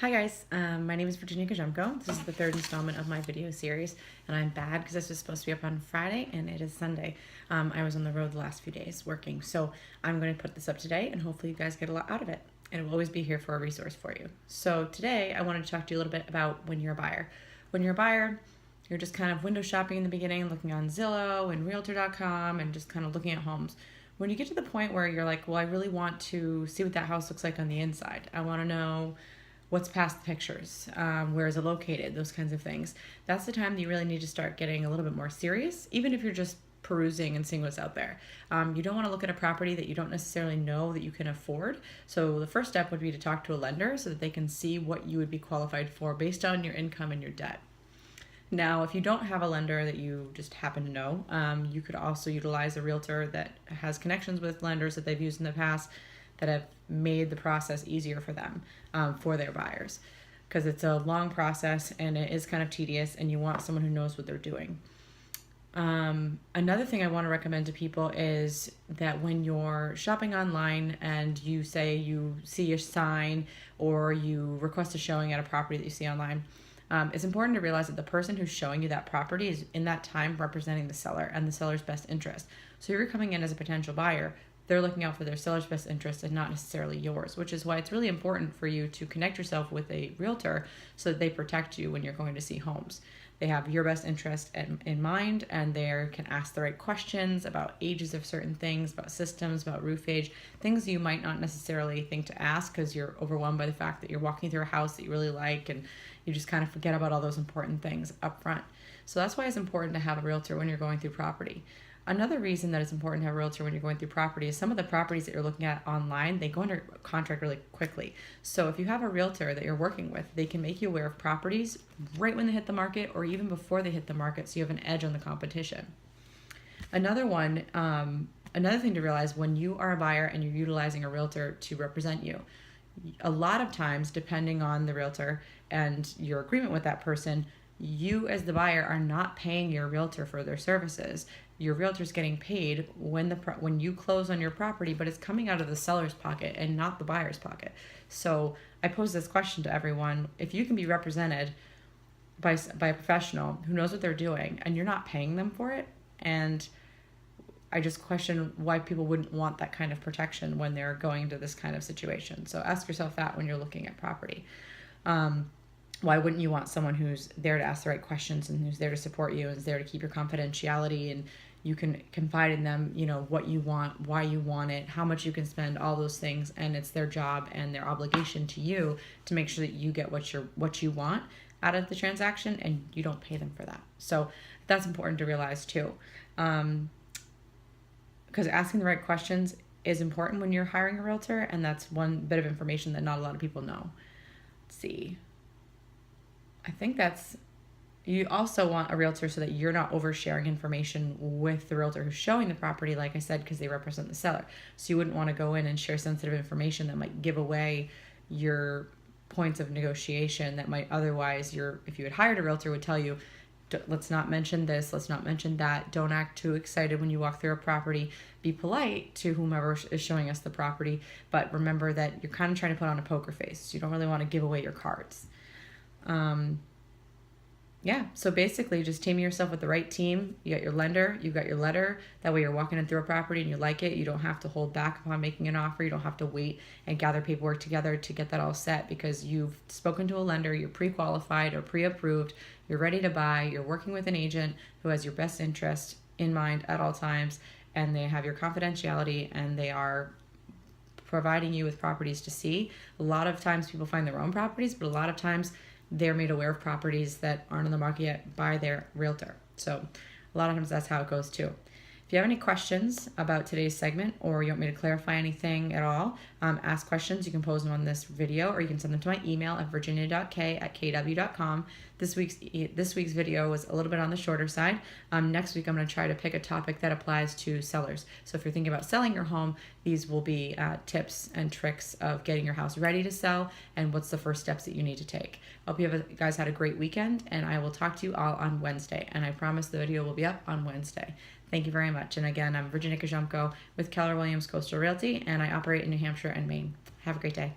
Hi guys, my name is Virginia Kajemko. This is the third installment of my video series, and I'm bad because this was supposed to be up on Friday and it is Sunday. I was on the road the last few days working, so I'm going to put this up today and hopefully you guys get a lot out of it. And it will always be here for a resource for you. So today I wanted to talk to you a little bit about when you're a buyer. When you're a buyer, you're just kind of window shopping in the beginning, looking on Zillow and Realtor.com and just kind of looking at homes. When you get to the point where you're like, well, I really want to see what that house looks like on the inside. I want to know what's past the pictures, where is it located, those kinds of things. That's the time that you really need to start getting a little bit more serious, even if you're just perusing and seeing what's out there. You don't want to look at a property that you don't necessarily know that you can afford. So the first step would be to talk to a lender so that they can see what you would be qualified for based on your income and your debt. Now, if you don't have a lender that you just happen to know, you could also utilize a realtor that has connections with lenders that they've used in the past that have made the process easier for them, for their buyers, because it's a long process and it is kind of tedious and you want someone who knows what they're doing. Another thing I want to recommend to people is that when you're shopping online and you say you see a sign or you request a showing at a property that you see online, it's important to realize that the person who's showing you that property is in that time representing the seller and the seller's best interest. So you're coming in as a potential buyer. They're looking out for their seller's best interest and not necessarily yours, which is why it's really important for you to connect yourself with a realtor so that they protect you when you're going to see homes. They have your best interest in mind, and they can ask the right questions about ages of certain things, about systems, about roof age, things you might not necessarily think to ask because you're overwhelmed by the fact that you're walking through a house that you really like and you just kind of forget about all those important things up front. So that's why it's important to have a realtor when you're going through property. Another reason that it's important to have a realtor when you're going through property is some of the properties that you're looking at online, they go under contract really quickly. So if you have a realtor that you're working with, they can make you aware of properties right when they hit the market or even before they hit the market, so you have an edge on the competition. Another thing to realize when you are a buyer and you're utilizing a realtor to represent you, a lot of times, depending on the realtor and your agreement with that person, you as the buyer are not paying your realtor for their services. Your realtor's getting paid when you close on your property, but it's coming out of the seller's pocket and not the buyer's pocket. So I pose this question to everyone: if you can be represented by a professional who knows what they're doing and you're not paying them for it, and I just question why people wouldn't want that kind of protection when they're going into this kind of situation. So ask yourself that when you're looking at property. Why wouldn't you want someone who's there to ask the right questions and who's there to support you and is there to keep your confidentiality, and you can confide in them, what you want, why you want it, how much you can spend, all those things, and it's their job and their obligation to you to make sure that you get what you want out of the transaction, and you don't pay them for that. So that's important to realize too, because asking the right questions is important when you're hiring a realtor, and that's one bit of information that not a lot of people know. Let's see. I think you also want a realtor so that you're not oversharing information with the realtor who's showing the property, like I said, because they represent the seller. So you wouldn't want to go in and share sensitive information that might give away your points of negotiation that might otherwise, if you had hired a realtor, would tell you, let's not mention this, let's not mention that, don't act too excited when you walk through a property, be polite to whomever is showing us the property, but remember that you're kind of trying to put on a poker face. You don't really want to give away your cards. So basically just teaming yourself with the right team. You got your lender, you've got your letter. That way you're walking in through a property and you like it. You don't have to hold back upon making an offer. You don't have to wait and gather paperwork together to get that all set, because you've spoken to a lender, you're pre-qualified or pre-approved, you're ready to buy, you're working with an agent who has your best interest in mind at all times, and they have your confidentiality and they are providing you with properties to see. A lot of times people find their own properties, but a lot of times they're made aware of properties that aren't on the market yet by their realtor. So a lot of times that's how it goes too. If you have any questions about today's segment, or you want me to clarify anything at all, ask questions. You can pose them on this video, or you can send them to my email at virginia.k@kw.com. This week's video was a little bit on the shorter side. Next week I'm going to try to pick a topic that applies to sellers. So if you're thinking about selling your home, these will be tips and tricks of getting your house ready to sell and what's the first steps that you need to take. I hope you guys had a great weekend, and I will talk to you all on Wednesday. And I promise the video will be up on Wednesday. Thank you very much. And again, I'm Virginia Kajemko with Keller Williams Coastal Realty, and I operate in New Hampshire and Maine. Have a great day.